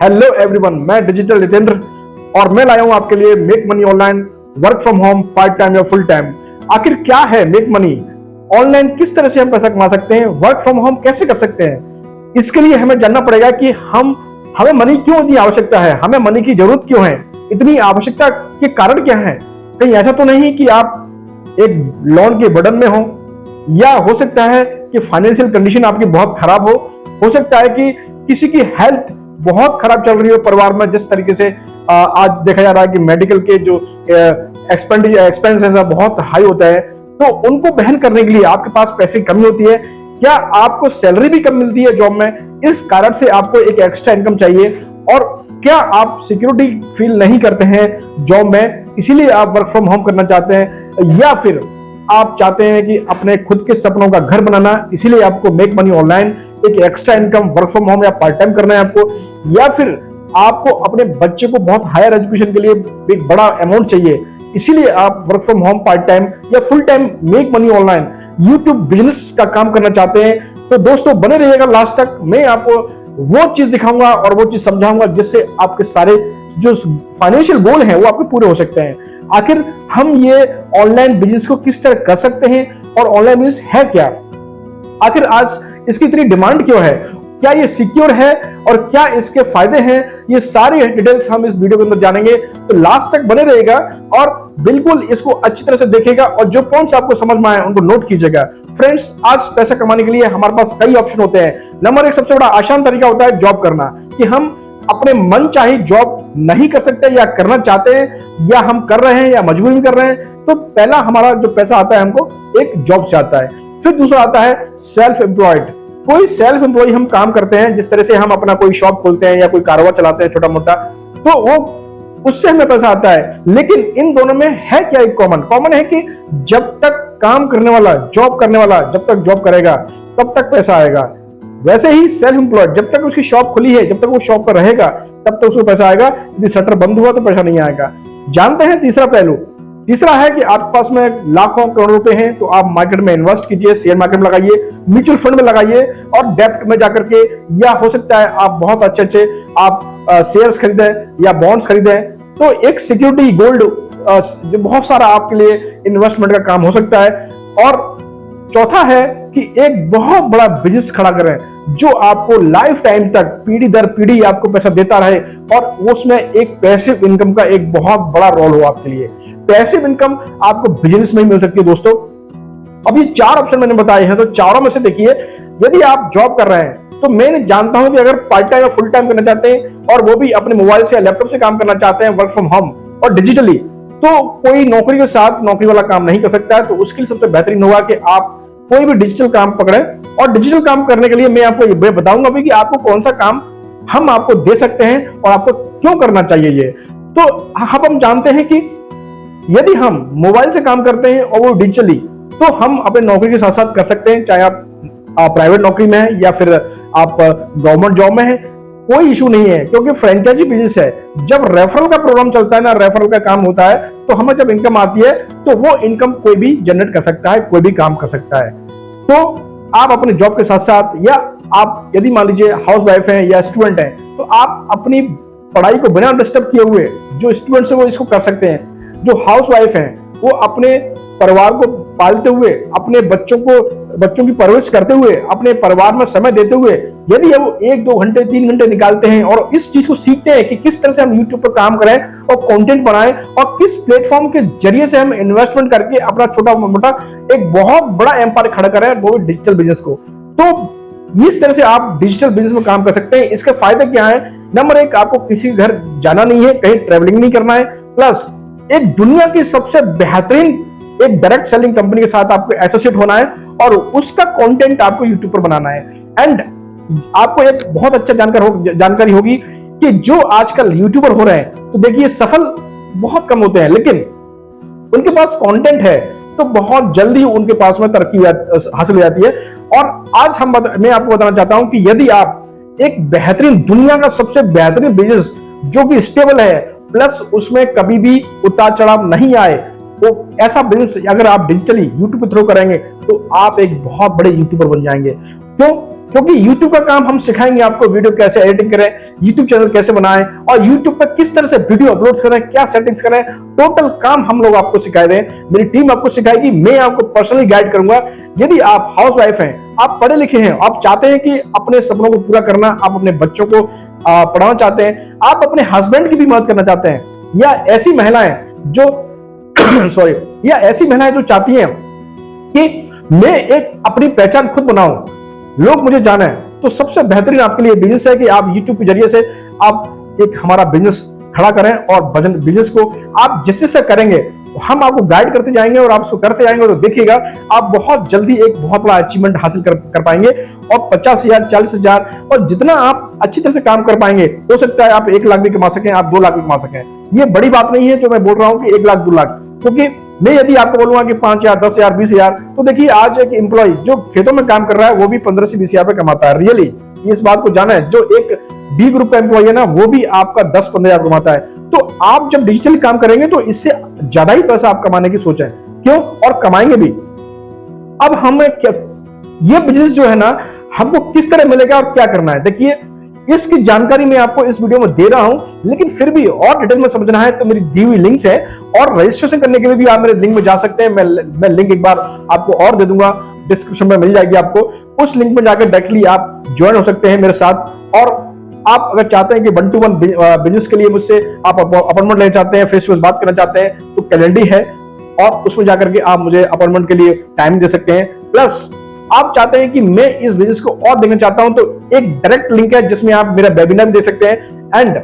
Hello everyone, मैं digital Jitendra और मैं लाया हूं आपके लिए make money online, work from home, part time या फुल टाइम। आखिर क्या है मेक मनी ऑनलाइन, किस तरह से हम पैसा कमा सकते हैं, वर्क फ्रॉम होम कैसे कर सकते हैं। इसके लिए हमें जानना पड़ेगा कि हमें मनी क्यों इतनी आवश्यकता है, हमें मनी की जरूरत क्यों है, इतनी आवश्यकता के कारण क्या है। कहीं ऐसा तो नहीं कि आप एक लोन के बर्डन में हो, या हो सकता है कि फाइनेंशियल कंडीशन आपकी बहुत खराब हो सकता है कि किसी की हेल्थ बहुत खराब चल रही हो परिवार में। जिस तरीके से आज देखा जा रहा है कि मेडिकल के जो एक्सपेंसेस है बहुत हाई होता है, तो उनको बहन करने के लिए आपके पास पैसे की कमी होती है। क्या आपको सैलरी भी कम मिलती है जॉब में, इस कारण से आपको एक एक्स्ट्रा इनकम चाहिए, और क्या आप सिक्योरिटी फील नहीं करते हैं जॉब में, इसीलिए आप वर्क फ्रॉम होम करना चाहते हैं, या फिर आप चाहते हैं कि अपने खुद के सपनों का घर बनाना, इसीलिए आपको मेक मनी ऑनलाइन एक extra income work from home या पार्ट टाइम करना है आपको, या फिर आपको अपने बच्चे को बहुत हायर एजुकेशन के लिए एक बड़ा अमाउंट चाहिए, इसीलिए आप work from home, part time या full time make money online YouTube business का काम करना चाहते हैं। तो दोस्तों बने रहिएगा लास्ट तक, मैं आपको वो चीज दिखाऊंगा और वो चीज समझाऊंगा जिससे आपके सारे जो फाइनेंशियल गोल हैं वो आपके पूरे हो सकते हैं। आखिर हम ये ऑनलाइन बिजनेस को किस तरह कर सकते हैं और ऑनलाइन बिजनेस है क्या, आखिर आज इसकी इतनी डिमांड क्यों है, क्या ये सिक्योर है और क्या इसके फायदे हैं, ये सारी डिटेल्स हम इस वीडियो के अंदर जानेंगे। तो लास्ट तक बने रहिएगा और बिल्कुल इसको अच्छी तरह से देखिएगा, और जो पॉइंट्स आपको समझ में आए उनको नोट कीजिएगा। फ्रेंड्स, आज पैसा कमाने के लिए हमारे पास कई ऑप्शन होते हैं। नंबर एक, सबसे बड़ा आसान तरीका होता है जॉब करना, कि हम अपने मन चाहे जॉब नहीं कर सकते या करना चाहते हैं, या हम कर रहे हैं या मजबूरी में कर रहे हैं, तो पहला हमारा जो पैसा आता है हमको एक जॉब से आता है। फिर दूसरा आता है सेल्फ एम्प्लॉयड, कोई सेल्फ एम्प्लॉय हम काम करते हैं, जिस तरह से हम अपना कोई शॉप खोलते हैं या कोई कारोबार चलाते हैं छोटा मोटा, तो वो उससे हमें पैसा आता है। लेकिन इन दोनों में है क्या एक कॉमन है कि जब तक काम करने वाला, जॉब करने वाला जब तक जॉब करेगा तब तक पैसा आएगा। वैसे ही सेल्फ एम्प्लॉयड, जब तक उसकी शॉप खुली है, जब तक वो शॉप पर रहेगा तब तक उसको पैसा आएगा, यदि शटर बंद हुआ तो पैसा नहीं आएगा। जानते हैं तीसरा पहलू, तीसरा है कि आपके पास में लाखों करोड़ों रुपए हैं, तो आप मार्केट में इन्वेस्ट कीजिए, शेयर मार्केट में लगाइए, म्यूचुअल फंड में लगाइए, और डेब्ट में जाकर के, या हो सकता है आप बहुत अच्छे आप शेयर्स खरीदें या बॉन्ड्स खरीदें, तो एक सिक्योरिटी गोल्ड जो बहुत सारा आपके लिए इन्वेस्टमेंट का काम हो सकता है। और चौथा है कि एक बहुत बड़ा बिजनेस खड़ा करें जो आपको लाइफ टाइम तक, पीढ़ी दर पीढ़ी आपको पैसा देता रहे, और उसमें एक पैसिव इनकम का एक बहुत बड़ा रोल हो आपके लिए। पैसिव इनकम आपको बिजनेस में ही मिल सकती है दोस्तों। अब ये चार ऑप्शन मैंने बताए हैं, तो चारों में से देखिए, यदि आप जॉब कर रहे हैं तो मैं जानता हूं कि अगर पार्ट टाइम या फुल टाइम करना चाहते हैं, और वो भी अपने मोबाइल से या लैपटॉप से काम करना चाहते हैं, वर्क फ्रॉम होम और डिजिटली, तो कोई नौकरी के साथ नौकरी वाला काम नहीं कर सकता है। तो उसके लिए सबसे बेहतरीन होगा कि आप कोई भी डिजिटल काम पकड़ें, और डिजिटल काम करने के लिए मैं आपको ये बताऊंगा भी कि आपको कौन सा काम हम आपको दे सकते हैं और आपको क्यों करना चाहिए ये। तो हम जानते हैं कि यदि हम मोबाइल से काम करते हैं और वो डिजिटली, तो हम अपने नौकरी के साथ साथ कर सकते हैं, चाहे आप प्राइवेट नौकरी में है या फिर आप गवर्नमेंट जॉब में है, कोई इशू नहीं है, क्योंकि फ्रेंचाइजी बिजनेस है। जब रेफरल का प्रोग्राम चलता है ना, रेफरल का काम होता है, तो हमें जब इनकम आती है तो वो इनकम कोई भी जनरेट कर सकता है, कोई भी काम कर सकता है। तो आप अपने जॉब के साथ साथ, या आप यदि मान लीजिए हाउस वाइफ हैं या स्टूडेंट हैं, तो आप अपनी पढ़ाई को बिना डिस्टर्ब किए हुए, जो स्टूडेंट्स है वो इसको कर सकते हैं। जो हाउस वाइफ हैं वो अपने परिवार को पालते हुए, अपने बच्चों की परवरिश करते हुए, अपने परिवार में समय देते हुए, यदि वो 1-2 घंटे 3 घंटे निकालते हैं और इस चीज को सीखते हैं कि किस तरह से हम यूट्यूब पर काम करें और कंटेंट बनाएं, और किस प्लेटफॉर्म के जरिए से हम इन्वेस्टमेंट करके अपना छोटा मोटा एक बहुत बड़ा एम्पायर खड़ा करें, वो डिजिटल बिजनेस को, तो इस तरह से आप डिजिटल बिजनेस में काम कर सकते हैं। इसके फायदे क्या है? नंबर एक, आपको किसी घर जाना नहीं है, कहीं ट्रेवलिंग नहीं करना है, प्लस एक दुनिया की सबसे बेहतरीन एक डायरेक्ट सेलिंग कंपनी के साथ आपको एसोसिएट होना है, और उसका कंटेंट आपको यूट्यूब पर बनाना है। एंड आपको एक बहुत अच्छा जानकारी होगी कि जो आजकल यूट्यूबर हो रहे हैं, तो देखिए सफल बहुत कम होते हैं, लेकिन उनके पास कंटेंट है तो बहुत जल्दी उनके पास में तरक्की हासिल हो जाती है। और आज मैं आपको बताना चाहता हूं कि यदि आप एक बेहतरीन, दुनिया का सबसे बेहतरीन बिजनेस जो कि स्टेबल है, प्लस उसमें कभी भी उतार चढ़ाव नहीं आए, तो ऐसा बिजनेस अगर आप डिजिटली यूट्यूब पे थ्रू करेंगे तो आप एक बहुत बड़े यूट्यूबर बन जाएंगे। क्यों? क्योंकि YouTube का काम हम सिखाएंगे आपको, वीडियो कैसे एडिटिंग करें, YouTube चैनल कैसे बनाएं और YouTube पर किस तरह से वीडियो अपलोड करें, क्या सेटिंग्स करें, टोटल काम हम लोग आपको सिखा रहे हैं। मेरी टीम आपको सिखाएगी, मैं आपको पर्सनली गाइड करूंगा। यदि आप हाउसवाइफ हैं, आप पढ़े लिखे हैं, आप चाहते हैं कि अपने सपनों को पूरा करना, आप अपने बच्चों को पढ़ाना चाहते हैं, आप अपने हस्बैंड की भी मदद करना चाहते हैं, या ऐसी महिलाएं जो सॉरी या ऐसी महिलाएं जो चाहती हैं कि मैं एक अपनी पहचान खुद बनाऊं, लोग मुझे जाने, तो सबसे बेहतरीन आपके लिए बिजनेस है कि आप YouTube के जरिए से आप एक हमारा बिजनेस खड़ा करें और बिजनेस को आप जिस से करेंगे हम आपको गाइड करते जाएंगे और आप उसको करते जाएंगे, तो देखिएगा आप बहुत जल्दी एक बहुत बड़ा अचीवमेंट हासिल कर पाएंगे। और 50,000, 40,000 और जितना आप अच्छी तरह से काम कर पाएंगे, हो सकता है आप 1 लाख भी कमा सकें, आप 2 लाख भी कमा सकें। ये बड़ी बात नहीं है जो मैं बोल रहा हूं कि 1 लाख 2 लाख, क्योंकि मैं यदि आपको बोलूंगा कि 5,000, 10,000, 20,000, तो देखिए आज एक एम्प्लॉय जो खेतों में काम कर रहा है वो भी 15 से 20,000 रुपए कमाता है। रियली इस बात को जाना है, जो एक बी ग्रुप का एम्प्लॉय है ना, वो भी आपका 10-15,000 कमाता है। तो आप जब डिजिटली काम करेंगे तो इससे ज्यादा ही पैसा आप कमाने की सोच है, क्यों, और कमाएंगे भी। अब हमें ये बिजनेस जो है ना, हमको किस तरह मिलेगा और क्या करना है, देखिए इसकी जानकारी मैं आपको इस वीडियो में दे रहा हूं, लेकिन फिर भी और डिटेल में समझना है तो मेरी दी हुई लिंक्स है, और रजिस्ट्रेशन करने के लिए भी आप मेरे लिंक में जा सकते हैं। मैं लिंक एक बार आपको और दे दूंगा, डिस्क्रिप्शन में मिल जाएगी आपको। उस लिंक में जाकर डायरेक्टली आप ज्वाइन हो सकते हैं मेरे साथ। और आप अगर चाहते हैं कि 1-to-1 बिजनेस के लिए मुझसे आप अपॉइंटमेंट लेना चाहते हैं, फेस टू फेस बात करना चाहते हैं, तो कैलेंडर है और उसमें जाकर के आप मुझे अपॉइंटमेंट के लिए टाइम दे सकते हैं। प्लस आप चाहते हैं कि मैं इस बिजनेस को और देखना चाहता हूं, तो एक डायरेक्ट लिंक है जिसमें आप मेरा वेबिनार भी दे सकते हैं, एंड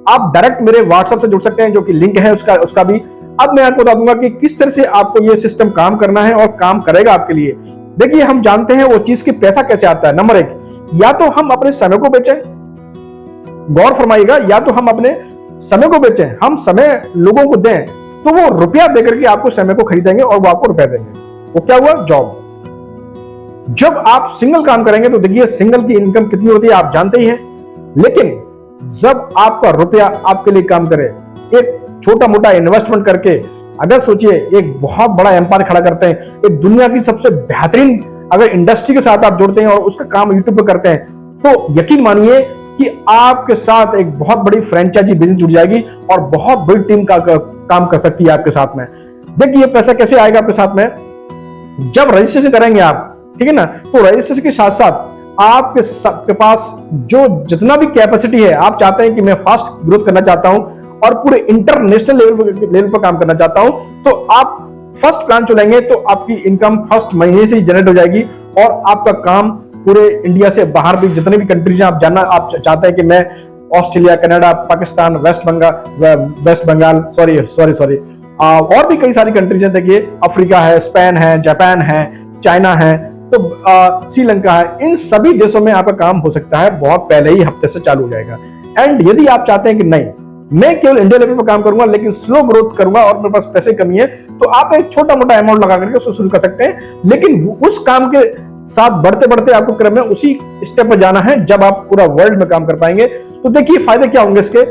आप डायरेक्ट मेरे व्हाट्सएप से जुड़ सकते हैं, जो कि लिंक है उसका भी। अब मैं आपको बता दूंगा कि किस तरह से आपको ये सिस्टम काम करना है और काम करेगा आपके लिए। देखिए हम जानते हैं वो चीज की पैसा कैसे आता है। नंबर 1, या तो हम अपने समय को बेचें, गौर फरमाइएगा, या तो हम अपने समय को बेचें, हम समय लोगों को दें, तो वो रुपया देकर के आपको समय को खरीदेंगे और वो आपको रुपया देंगे। वो क्या हुआ, जॉब। जब आप सिंगल काम करेंगे तो देखिए सिंगल की इनकम कितनी होती है आप जानते ही हैं, लेकिन जब आपका रुपया आपके लिए काम करे, एक छोटा मोटा इन्वेस्टमेंट करके, अगर सोचिए एक बहुत बड़ा एम्पायर खड़ा करते हैं, एक दुनिया की सबसे बेहतरीन अगर इंडस्ट्री के साथ आप जुड़ते हैं और उसका काम यूट्यूब पर करते हैं, तो यकीन मानिए कि आपके साथ एक बहुत बड़ी फ्रेंचाइजी बिजनेस जुड़ जाएगी और बहुत बड़ी टीम का काम कर सकती है आपके साथ में। देखिए पैसा कैसे आएगा आपके साथ में, जब रजिस्ट्रेशन करेंगे आप, ठीक है ना, तो रजिस्ट्रेशन के साथ साथ आपके पास जो जितना भी कैपेसिटी है, आप चाहते हैं कि मैं फास्ट ग्रोथ करना चाहता हूं और पूरे इंटरनेशनल लेवल पर काम करना चाहता हूं, तो आप फर्स्ट प्लान चलेंगे तो आपकी इनकम फर्स्ट महीने से ही जनरेट हो जाएगी और आपका काम पूरे इंडिया से बाहर भी जितने भी कंट्रीज हैं आप जानना, आप चाहते हैं कि मैं Australia, Canada, Pakistan, West Bengal, sorry और भी कई सारी कंट्रीज हैं। देखिए अफ्रीका है, स्पेन है, जापान है, चाइना है, तो श्रीलंका है, इन सभी देशों में आपका काम हो सकता है, बहुत पहले ही हफ्ते से चालू हो जाएगा। एंड यदि आप चाहते हैं कि नहीं मैं केवल इंडिया लेवल पर काम करूंगा लेकिन स्लो ग्रोथ करूंगा और मेरे पास पैसे कमी है, तो आप एक छोटा मोटा अमाउंट लगा करके उसको शुरू कर सकते हैं, लेकिन उस काम के साथ बढ़ते बढ़ते आपको क्रम में उसी स्टेप पर जाना है जब आप पूरा वर्ल्ड में काम कर पाएंगे। तो देखिए फायदे क्या होंगे इसके,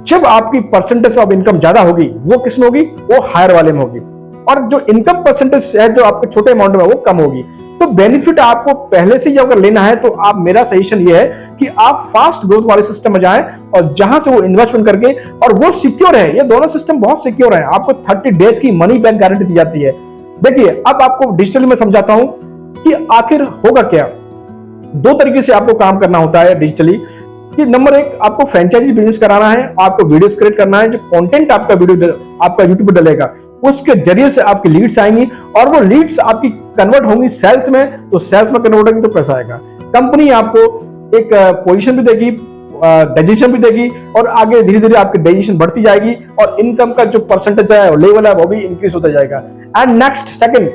जब आपकी परसेंटेज ऑफ इनकम ज्यादा होगी, वो किस में होगी, वो हायर वाले में होगी, और जो इनकम परसेंटेज है जो आपके छोटे अमाउंट में वो कम होगी। तो बेनिफिट आपको पहले से ही अगर लेना है तो आप, मेरा सजेशन ये है कि आप फास्ट ग्रोथ वाले सिस्टम में जाएं और जहां से वो इन्वेस्टमेंट करके, और वो सिक्योर है, ये दोनों सिस्टम बहुत सिक्योर है, आपको 30 डेज की मनी बैक गारंटी दी जाती है। देखिए अब आपको डिजिटली में समझाता हूं कि आखिर होगा क्या। 2 तरीके से आपको काम करना होता है डिजिटली, कि नंबर 1 आपको फ्रेंचाइजी बिजनेस कराना है, आपको वीडियोस क्रिएट करना है, जो कंटेंट आपका यूट्यूब पर डलेगा उसके जरिए से आपकी लीड्स आएंगी और वो लीड्स आपकी कन्वर्ट होंगी सेल्स में, तो सेल्स में कन्वर्ट होंगी तो पैसा आएगा। कंपनी आपको एक पोजीशन भी देगी, डेजिग्नेशन भी देगी, और आगे धीरे धीरे आपकी डेजिग्नेशन बढ़ती जाएगी और इनकम का जो परसेंटेज है लेवल है वो भी इंक्रीज होता जाएगा। एंड नेक्स्ट सेकंड,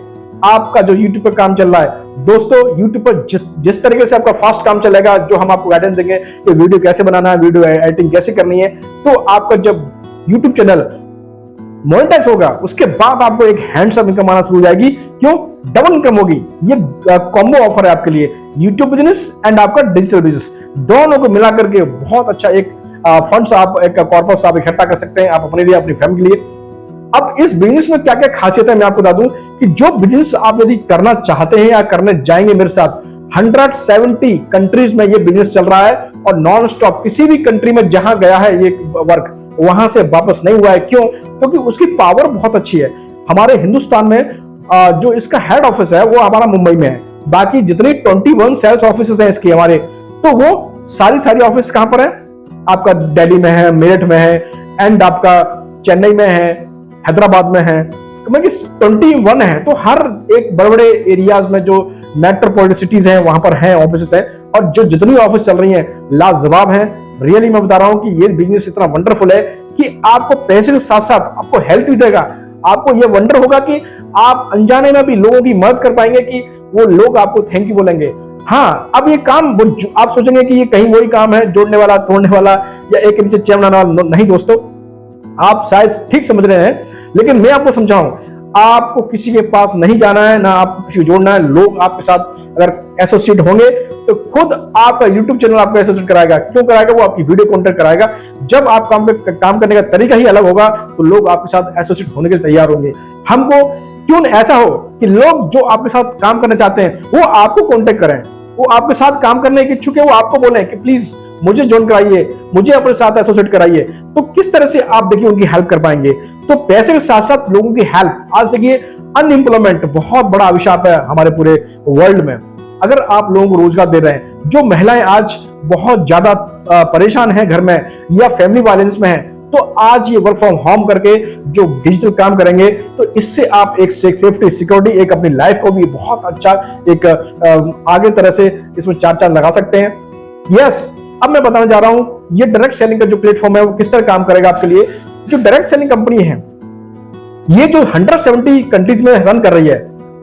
आपका जो यूट्यूब पर काम चल रहा है दोस्तों, यूट्यूब पर जिस तरीके से आपका फास्ट काम चलेगा, जो हम आपको गाइडेंस देंगे कि वीडियो कैसे बनाना है, वीडियो एडिटिंग कैसे करनी है, तो आपका जब यूट्यूब चैनल मोनेटाइज होगा उसके बाद आपको एक हैंडसम इनकम आना शुरू हो जाएगी। क्यों, डबल इनकम होगी। ये कॉम्बो ऑफर है आपके लिए, यूट्यूब बिजनेस एंड आपका डिजिटल बिजनेस, दोनों को मिला करके बहुत अच्छा एक फंड्स आप, एक कॉर्पस आप इकट्ठा कर सकते हैं, आप अपने लिए, अपनी फैमिली के लिए। अब इस बिजनेस में क्या क्या खासियत है मैं आपको बता दूं कि जो बिजनेस आप यदि करना चाहते हैं या करने जाएंगे मेरे साथ, 170 कंट्रीज में ये बिजनेस चल रहा है और नॉन स्टॉप किसी भी कंट्री में जहां गया है ये वर्क वहां से वापस नहीं हुआ है। क्यों? क्योंकि उसकी पावर बहुत अच्छी है। हमारे हिंदुस्तान में जो इसका हेड ऑफिस है वो हमारा मुंबई में है। बाकी जितनी 21 सेल्स ऑफिस हैं इसके हमारे, तो वो सारी ऑफिस कहां पर है? आपका दिल्ली में है, मेरठ में है, एंड आपका चेन्नई में है, हैदराबाद में है, तो मतलब 21 है। तो हर एक बड़े बड़े एरियाज में जो मेट्रोपॉलिटन सिटीज हैं वहां पर है ऑफिस है, और जो जितनी ऑफिस चल रही हैं लाजवाब है। रियली मैं बता रहा हूं कि ये बिजनेस इतना वंडरफुल है कि आपको पैसे के साथ साथ आपको हेल्थ भी देगा। आपको ये वंडर होगा कि आप अनजाने में भी लोगों की मदद कर पाएंगे कि वो लोग आपको थैंक यू बोलेंगे। हाँ, अब ये काम आप सोचेंगे कि ये कहीं वही काम है जोड़ने वाला, तोड़ने वाला या एक नीचे चेन बनाने वाला। नहीं दोस्तों, आप शायद ठीक समझ रहे हैं, लेकिन मैं आपको समझाऊं, आपको किसी के पास नहीं जाना है, ना आपको किसी को जोड़ना है। लोग आपके साथ अगर एसोसिएट होंगे तो खुद आपका यूट्यूब चैनल आपको एसोसिएट कराएगा। क्यों कराएगा? वो आपकी वीडियो कंटेंट कराएगा। जब आप काम करने का तरीका ही अलग होगा तो लोग आपके साथ एसोसिएट होने के लिए तैयार होंगे। हमको क्यों ऐसा हो कि लोग जो आपके साथ काम करना चाहते हैं वो आपको कांटेक्ट करें, वो आपके साथ काम करने के इच्छुक है, वो आपको बोलें कि प्लीज मुझे ज्वाइन कराइए, मुझे अपने साथ एसोसिएट कराइए। तो किस तरह से आप देखिए उनकी हेल्प कर पाएंगे। तो पैसे के साथ साथ लोगों की हेल्प। आज देखिए अनएम्प्लॉयमेंट बहुत बड़ा अभिशाप है हमारे पूरे वर्ल्ड में। अगर आप लोगों को रोजगार दे रहे हैं, जो महिलाएं आज बहुत ज्यादा परेशान हैं घर में या फैमिली वायलेंस में हैं, तो आज ये वर्क फ्रॉम होम करके जो डिजिटल काम करेंगे तो इससे आप एक सेफ्टी, सिक्योरिटी, एक अपनी लाइफ को भी बहुत अच्छा एक आगे तरह से इसमें चार लगा सकते हैं। यस, अब मैं बताने जा रहा हूं ये डायरेक्ट सेलिंग का जो प्लेटफॉर्म है वो किस तरह काम करेगा आपके लिए। जो डायरेक्ट सेलिंग कंपनी है ये जो 170 कंट्रीज में रन कर रही है,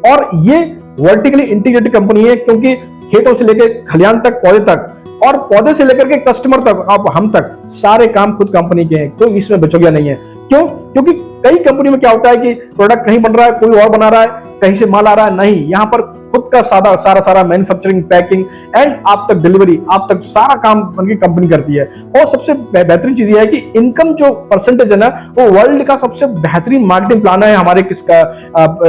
और ये वर्टिकली इंटीग्रेटेड कंपनी है, क्योंकि खेतों से लेकर खलियान तक, पौधे तक, और पौधे से लेकर के कस्टमर तक, अब हम तक, सारे काम खुद कंपनी के हैं। कोई इसमें बचौलिया नहीं है। क्यों? क्योंकि कई कंपनी में क्या होता है कि प्रोडक्ट कहीं बन रहा है, कोई और बना रहा है, कहीं से माल आ रहा है। नहीं, यहां पर खुद का सारा मैन्युफैक्चरिंग, पैकिंग एंड आप तक डिलीवरी, आप तक सारा काम उनकी कंपनी करती है। और सबसे बेहतरीन चीज ये है कि इनकम जो परसेंटेज है ना, वो वर्ल्ड का सबसे बेहतरीन मार्केटिंग प्लान है हमारे किसका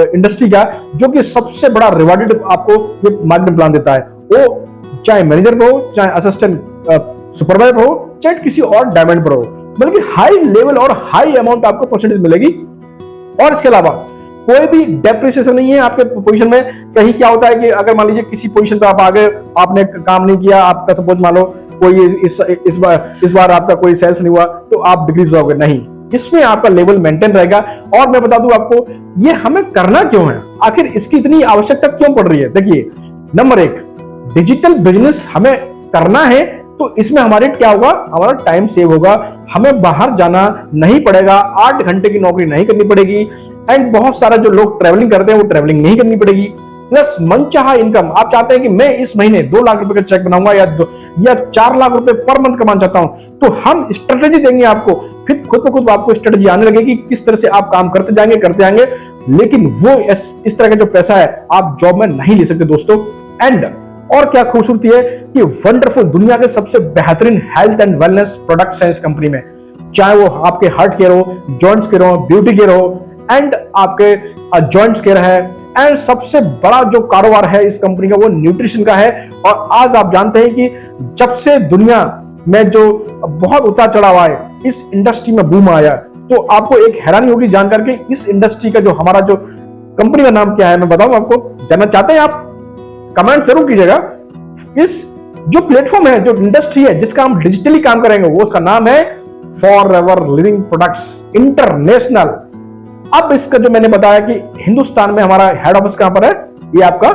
इंडस्ट्री का, जो कि सबसे बड़ा रिवार्डेड आपको ये मार्केटिंग प्लान देता है। वो चाहे मैनेजर पर हो, चाहे असिस्टेंट सुपरवाइजर पर हो, चाहे किसी और डायमंड पर हो, मतलब कि हाई लेवल और हाई अमाउंट आपको परसेंटेज मिलेगी। और इसके अलावा कोई भी डेप्रिसिएशन नहीं है आपके पोजीशन में। कहीं क्या होता है कि अगर मान लीजिए किसी पोजीशन पे आप आ गए, आपने काम नहीं किया, आपका सपोज मान लो कोई इस बार आपका कोई सेल्स नहीं हुआ, तो आप डिक्रीज होगे। नहीं, इसमें आपका लेवल मेंटेन रहेगा। और मैं बता दूं आपको ये हमें करना क्यों है, आखिर इसकी इतनी आवश्यकता क्यों पड़ रही है। देखिए, नंबर 1, डिजिटल बिजनेस हमें करना है तो इसमें हमारे क्या होगा, हमारा टाइम सेव होगा, हमें बाहर जाना नहीं पड़ेगा, 8 घंटे की नौकरी नहीं करनी पड़ेगी, एंड बहुत सारा जो लोग ट्रैवलिंग करते हैं वो ट्रैवलिंग नहीं करनी पड़ेगी। प्लस मनचाहा इनकम। आप चाहते हैं कि मैं इस महीने 2 लाख रुपए का चेक बनाऊंगा या 4 लाख रुपए पर मंथ कमाना चाहता हूं, तो हम स्ट्रेटेजी देंगे आपको। फिर खुद ब खुद आपको स्ट्रेटेजी आने लगेगी किस तरह से आप काम करते जाएंगे। लेकिन वो इस तरह का जो पैसा है आप जॉब में नहीं ले सकते दोस्तों। एंड और क्या खूबसूरती है कि वंडरफुल, दुनिया के सबसे बेहतरीन हेल्थ एंड वेलनेस प्रोडक्ट्स हैं इस कंपनी में। चाहे वो आपके हार्ट केयर हो, जॉइंट्स केयर हो, ब्यूटी केयर हो, एंड आपके जॉइंट्स केयर है, एंड सबसे बड़ा जो कारोबार है इस कंपनी का वो न्यूट्रिशन का है। और आज आप जानते हैं कि जब से दुनिया में जो बहुत उतार चढ़ाव आए, इस इंडस्ट्री में बूम आया, तो आपको एक हैरानी होगी जानकर के इस इंडस्ट्री का जो हमारा जो कंपनी का नाम क्या है मैं बताऊं आपको। जानना चाहते हैं आप? कमेंट जरूर कीजिएगा। इस जो प्लेटफॉर्म है, जो इंडस्ट्री है जिसका हम डिजिटली काम करेंगे, वो उसका नाम है फॉरएवर लिविंग प्रोडक्ट्स इंटरनेशनल। अब इसका जो मैंने बताया कि हिंदुस्तान में हमारा हेड ऑफिस कहां पर है, ये आपका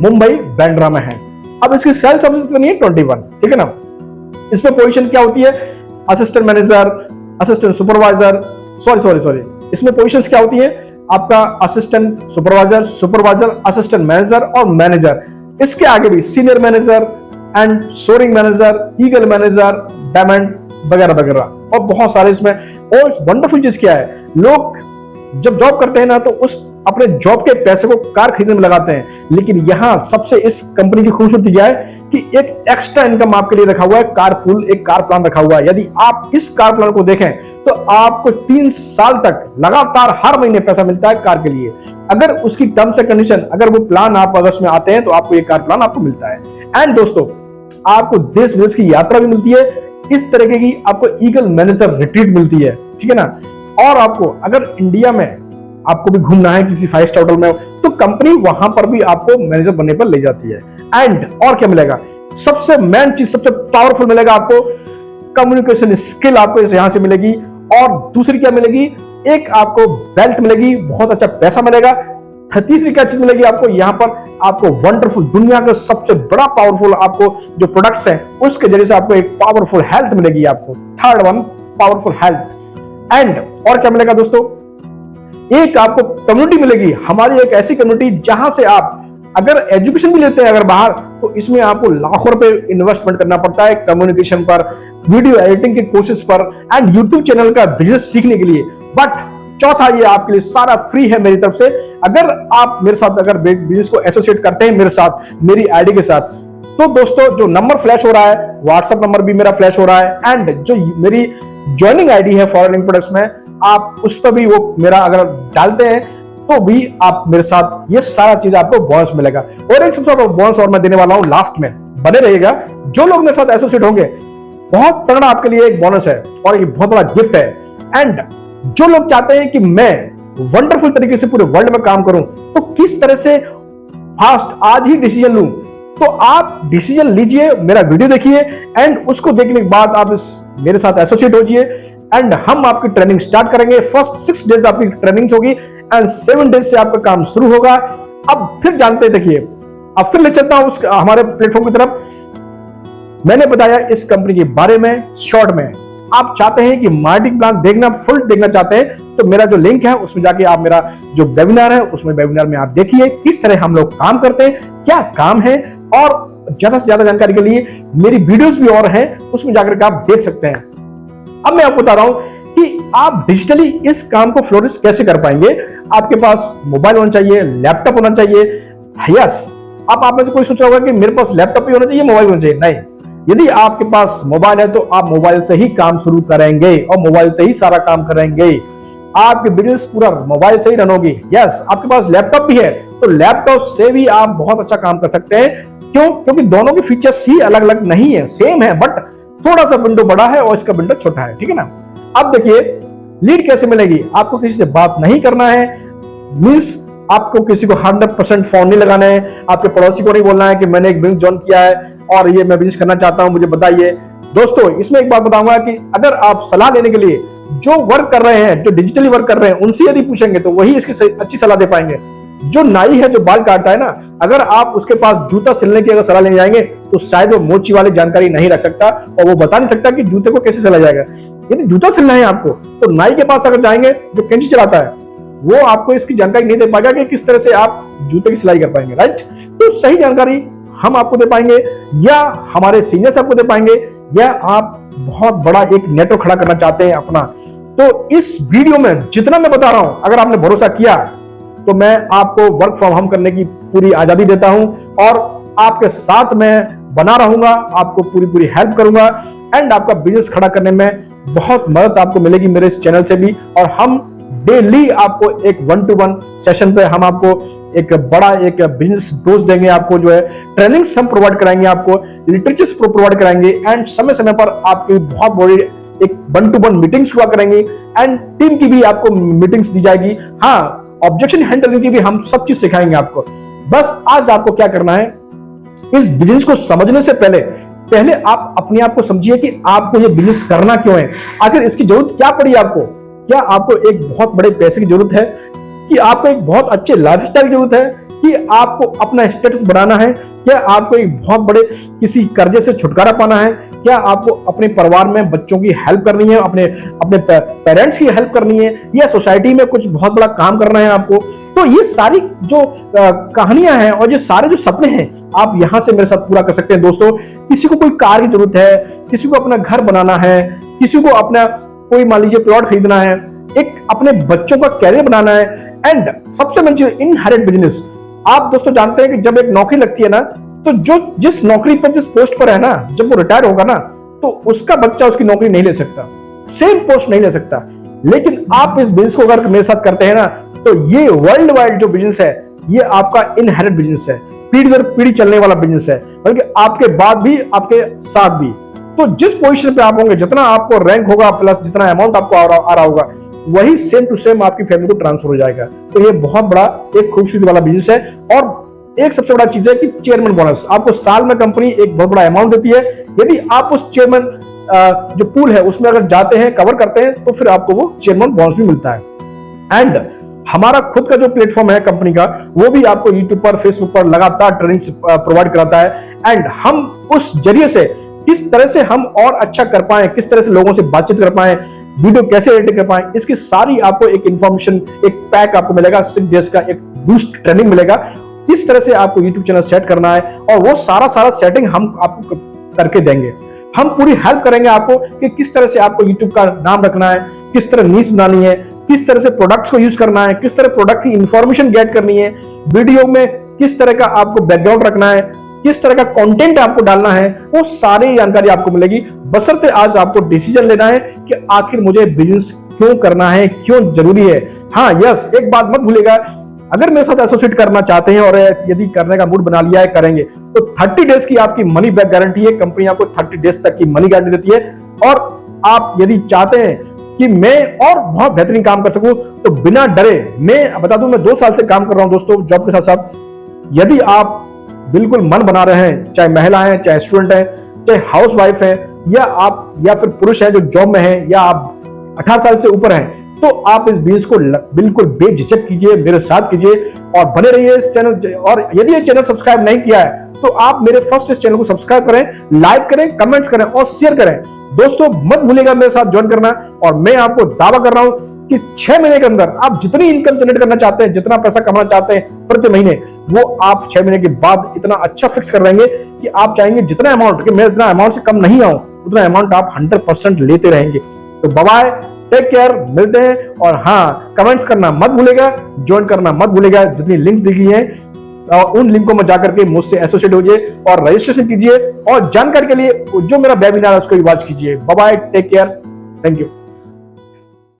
मुंबई बांद्रा में है। अब इसकी सेल्स ऑफिस कितनी है? 21, ठीक है ना। इसमें पोजीशन क्या होती है? Assistant manager, assistant supervisor, sorry, इसमें पोजीशंस क्या होती है? आपका assistant supervisor, supervisor, assistant manager और मैनेजर। इसके आगे भी senior manager and soaring manager, eagle manager, diamond वगैरह वगैरह, और बहुत सारे इसमें। और वंडरफुल चीज क्या है, लोग जब जॉब करते हैं ना तो उस अपने जॉब के पैसे को कार खरीदने में लगाते हैं, लेकिन यहाँ सबसे इस कंपनी की खूबसूरती क्या है कि एक एक्स्ट्रा इनकम आपके लिए रखा हुआ है, कार पूल, एक कार प्लान रखा हुआ है। यदि आप इस कार प्लान को देखें तो आपको 3 साल तक लगातार हर महीने पैसा मिलता है कार के लिए। अगर उसकी टर्म्स एंड कंडीशन, अगर वो प्लान आप अगर उसमें आते हैं तो आपको ये कार प्लान आपको मिलता है। एंड दोस्तों, आपको देश विदेश की यात्रा भी मिलती है, इस तरीके की आपको ईगल मैनेजर रिट्रीट मिलती है, ठीक है ना। और आपको अगर इंडिया में आपको भी घूमना है किसी 5 स्टार होटल में, तो कंपनी वहां पर भी आपको मैनेजर बनने पर ले जाती है। एंड और क्या मिलेगा, सबसे मेन चीज, सबसे पावरफुल मिलेगा आपको कम्युनिकेशन स्किल, आपको यहां से मिलेगी। और दूसरी क्या मिलेगी, एक आपको वेल्थ मिलेगी, बहुत अच्छा पैसा मिलेगा। तीसरी क्या चीज मिलेगी आपको, यहां पर आपको वंडरफुल, दुनिया का सबसे बड़ा पावरफुल आपको जो प्रोडक्ट्स हैं उसके जरिए से आपको एक पावरफुल हेल्थ मिलेगी। आपको third one, powerful health. And और क्या मिलेगा दोस्तों, एक आपको कम्युनिटी मिलेगी, हमारी एक ऐसी कम्युनिटी जहां से आप अगर एजुकेशन भी लेते हैं अगर बाहर, तो इसमें आपको लाखों रुपए इन्वेस्टमेंट करना पड़ता है कम्युनिकेशन पर, वीडियो एडिटिंग के कोर्सेज पर एंड यूट्यूब चैनल का बिजनेस सीखने के लिए। बट चौथा, ये आपके लिए सारा फ्री है मेरी तरफ से। अगर आप मेरे साथ अगर बिजनेस को एसोसिएट करते हैं मेरे साथ, मेरी आईडी के साथ, तो दोस्तों जो नंबर फ्लैश हो रहा है, व्हाट्सएप नंबर भी मेरा फ्लैश हो रहा है, एंड जो मेरी ज्वाइनिंग आईडी है फॉरेन प्रोडक्ट्स में, आप उस पर भी वो मेरा अगर डालते हैं तो भी आप मेरे साथ ये सारा चीज आपको बोनस मिलेगा। और एक सबसे बड़ा बोनस और मैं देने वाला हूं लास्ट में, बने रहिएगा। जो लोग मेरे साथ एसोसिएट होंगे, बहुत तगड़ा आपके लिए एक बोनस है और ये बहुत बड़ा गिफ्ट है। एंड जो लोग चाहते हैं कि मैं वंडरफुल तरीके से पूरे वर्ल्ड में काम करूं, तो किस तरह से फास्ट आज ही डिसीजन लूं, तो आप डिसीजन लीजिए, मेरा वीडियो देखिए एंड उसको देखने के बाद आप मेरे साथ एसोसिएट होजिए एंड हम आपकी ट्रेनिंग स्टार्ट करेंगे। फर्स्ट 6 डेज आपकी ट्रेनिंग होगी एंड 7 डेज से आपका काम शुरू होगा। अब फिर जानते देखिए, अब फिर ले चलता हूं हमारे प्लेटफॉर्म की तरफ। मैंने बताया इस कंपनी के बारे में शॉर्ट में। आप चाहते हैं कि मार्केटिंग प्लान देखना, फुल देखना चाहते हैं, तो मेरा जो लिंक है उसमें जाके आप मेरा जो वेबिनार है उसमें वेबिनार में आप देखिए किस तरह हम लोग काम करते हैं, क्या काम है। और ज्यादा से ज्यादा जानकारी के लिए मेरी वीडियोस भी और हैं, उसमें जाकर के आप देख सकते हैं। अब मैं आपको बता रहा हूं कि आप डिजिटली इस काम को फ्लोरिश कैसे कर पाएंगे। आपके पास मोबाइल होना चाहिए, लैपटॉप होना चाहिए। यस, आप में से कोई सोच रहा होगा कि मेरे पास लैपटॉप भी होना चाहिए, मोबाइल होना चाहिए। नहीं, यदि आपके पास मोबाइल है तो आप मोबाइल से ही काम शुरू करेंगे और मोबाइल से ही सारा काम करेंगे। आपके बिजनेस पूरा मोबाइल से ही रन होगी। यस, आपके पास लैपटॉप भी है तो लैपटॉप से भी आप बहुत अच्छा काम कर सकते हैं। क्यों? क्योंकि दोनों के फीचर्स ही अलग अलग नहीं है, सेम है, बट थोड़ा सा विंडो बड़ा है और इसका विंडो छोटा है, ठीक है ना। अब देखिए लीड कैसे मिलेगी। आपको किसी से बात नहीं करना है, मींस आपको किसी को 100% फोन नहीं लगाना है, आपके पड़ोसी को नहीं बोलना है कि मैंने एक बिजनेस ज्वाइन किया है और ये मैं बिजनेस करना चाहता हूं, मुझे बताइए। दोस्तों, इसमें एक बात बताऊंगा कि अगर आप सलाह लेने के लिए जो वर्क कर रहे हैं, जो डिजिटली वर्क कर रहे हैं, उनसे यदि पूछेंगे तो वही इसकी अच्छी सलाह दे पाएंगे। जो नाई है जो बाल काटता है ना, अगर आप उसके पास जूता सिलने की अगर सलाह लेने जाएंगे तो शायद वो मोची वाली जानकारी नहीं रख सकता और वो बता नहीं सकता कि जूते को कैसे सिला जाएगा। यदि जूता सिलना है आपको तो नाई के पास अगर जाएंगे जो कैंची चलाता है, वो आपको इसकी जानकारी नहीं दे पाएगा कि किस तरह से आप जूते की सिलाई कर पाएंगे, राइट। तो सही जानकारी हम आपको दे पाएंगे या हमारे सीनियर्स आपको दे पाएंगे, या आप बहुत बड़ा एक नेटवर्क खड़ा करना चाहते हैं अपना। तो इस वीडियो में जितना मैं बता रहा हूं, अगर आपने भरोसा किया तो मैं आपको वर्क फ्रॉम होम करने की पूरी आजादी देता हूं और आपके साथ मैं बना रहूंगा, आपको पूरी हेल्प करूंगा एंड आपका बिजनेस खड़ा करने में बहुत मदद आपको मिलेगी मेरे इस चैनल से भी। और हम डेली आपको एक 1-to-1 सेशन पे हम आपको एक बड़ा एक बिजनेस डोज देंगे, आपको जो है ट्रेनिंग्स हम प्रोवाइड कराएंगे, आपको लिटरेचर्स प्रोवाइड कराएंगे एंड समय समय पर आपकी बहुत बड़ी एक 1-to-1 मीटिंग्स हुआ करेंगी एंड टीम की भी आपको मीटिंग्स दी जाएगी। हाँ, ऑब्जेक्शन हैंडलिंग की भी हम सब चीज सिखाएंगे आपको। बस आज आपको क्या करना है, इस बिजनेस को समझने से पहले आप अपने आप को समझिए कि आपको ये बिजनेस करना क्यों है, आखिर इसकी जरूरत क्या पड़ी आपको। क्या आपको एक बहुत बड़े पैसे की जरूरत है, कि आपको एक बहुत अच्छे लाइफस्टाइल की जरूरत है, कि आपको अपना स्टेटस बढ़ाना है, क्या आपको एक बहुत बड़े किसी कर्जे से छुटकारा पाना है, क्या आपको अपने परिवार में बच्चों की हेल्प करनी है, अपने पेरेंट्स की हेल्प करनी है, या सोसाइटी में कुछ बहुत बड़ा काम करना है आपको। तो ये सारी जो कहानियां हैं और ये सारे जो सपने हैं आप यहां से मेरे साथ पूरा कर सकते हैं। दोस्तों, किसी को कोई कार की जरूरत है, किसी को अपना घर बनाना है, किसी को अपना कोई मान लीजिए प्लॉट खरीदना है, एक अपने बच्चों का कैरियर बनाना है एंड सबसे मेन चीज इनहेरिट बिजनेस। आप दोस्तों जानते हैं कि जब एक नौकरी लगती है ना, तो जो जिस नौकरी पर जिस पोस्ट पर है ना, जब वो रिटायर होगा ना, तो उसका बच्चा उसकी नौकरी नहीं ले सकता, सेम पोस्ट नहीं ले सकता। लेकिन आप इस बिजनेस को अगर मेरे साथ करते हैं ना, तो ये वर्ल्ड वाइड जो बिजनेस है, ये आपका इनहेरिट बिजनेस है, पीढ़ी दर पीढ़ी चलने वाला बिजनेस है, बल्कि आपके बाद भी आपके साथ भी। तो जिस पोजीशन पे आप होंगे, जितना आपको रैंक होगा प्लस जितना अमाउंट आपको आ रहा होगा, वही सेम टू सेम आपकी फैमिली को ट्रांसफर हो जाएगा। तो ये बहुत बड़ा एक खूबसूरती वाला बिजनेस है। और एक सबसे बड़ा चीज है कि चेयरमैन बोनस, आपको साल में कंपनी एक बहुत बड़ा अमाउंट देती है। यदि आप उस चेयरमैन जो पूल है उसमें अगर जाते हैं, कवर करते हैं, तो फिर आपको वो चेयरमैन बोनस भी मिलता है। एंड हमारा खुद का जो प्लेटफॉर्म है कंपनी का, वो भी आपको यूट्यूब पर, फेसबुक पर लगातार ट्रेनिंग प्रोवाइड कराता है। एंड हम उस जरिए से किस तरह से हम और अच्छा कर पाए, किस तरह से लोगों से बातचीत कर पाए, वीडियो कैसे एडिट कर पाए, इसकी सारी आपको एक इंफॉर्मेशन, एक पैक आपको मिलेगा। 6 डेज का एक बूस्ट ट्रेनिंग मिलेगा, किस तरह से आपको यूट्यूब चैनल सेट करना है, और वो सारा सेटिंग हम आपको करके देंगे। हम पूरी हेल्प करेंगे आपको कि किस तरह से आपको यूट्यूब का नाम रखना है, किस तरह नीश बनानी है, किस तरह से प्रोडक्ट्स को यूज करना है, किस तरह प्रोडक्ट की इंफॉर्मेशन गेट करनी है, वीडियो में किस तरह का आपको बैकग्राउंड रखना है, किस तरह का कंटेंट आपको डालना है, वो सारी जानकारी आपको मिलेगी। बशर्ते आज आपको डिसीजन लेना है कि आखिर मुझे बिजनेस क्यों करना है, क्यों जरूरी है। हाँ यस, एक बात मत भूलिएगा, अगर मेरे साथ एसोसिएट करना चाहते हैं और यदि करने का मूड बना लिया है, करेंगे, तो 30 डेज की आपकी मनी बैक गारंटी है। कंपनी आपको 30 डेज तक की मनी गारंटी देती है। और आप यदि चाहते हैं कि मैं और बहुत बेहतरीन काम कर सकूं, तो बिना डरे, मैं बता दूं, मैं 2 साल से काम कर रहा हूं दोस्तों जॉब के साथ साथ। यदि आप बिल्कुल मन बना रहे हैं, चाहे महिला हैं, चाहे स्टूडेंट हैं, चाहे हाउस वाइफ है, या फिर पुरुष है जो जॉब में है, या आप 18 साल से ऊपर हैं, तो आप इस बिजनेस को बिल्कुल बेझिझक कीजिए, मेरे साथ कीजिए और बने रहिए इस चैनल। और यदि ये चैनल सब्सक्राइब नहीं किया है, तो आप मेरे फर्स्ट इस चैनल को सब्सक्राइब करें, लाइक करें, कमेंट्स करें और शेयर करें। दोस्तों मत भूलिएगा मेरे साथ ज्वाइन करना। और मैं आपको दावा कर रहा हूं कि 6 महीने के अंदर आप जितनी इनकम जनरेट करना चाहते हैं, जितना पैसा कमाना चाहते हैं प्रति महीने, वो आप 6 महीने के बाद इतना अच्छा फिक्स कर लेंगे कि आप चाहेंगे जितना अमाउंट, कि मैं इतना अमाउंट से कम नहीं आऊं, उतना अमाउंट आप 100% लेते रहेंगे। तो बाय, टेक केयर, मिलते हैं। और हाँ, कमेंट्स करना मत भूलेगा, ज्वाइन करना मत भूलेगा। जितनी लिंक्स दिखी हैं उन लिंकों में जाकर के मुझसे एसोसिएट होइए और रजिस्ट्रेशन कीजिए। और जानकारी के लिए जो मेरा वेबिनार है उसको भी वॉच कीजिए। Bye, take care, thank you.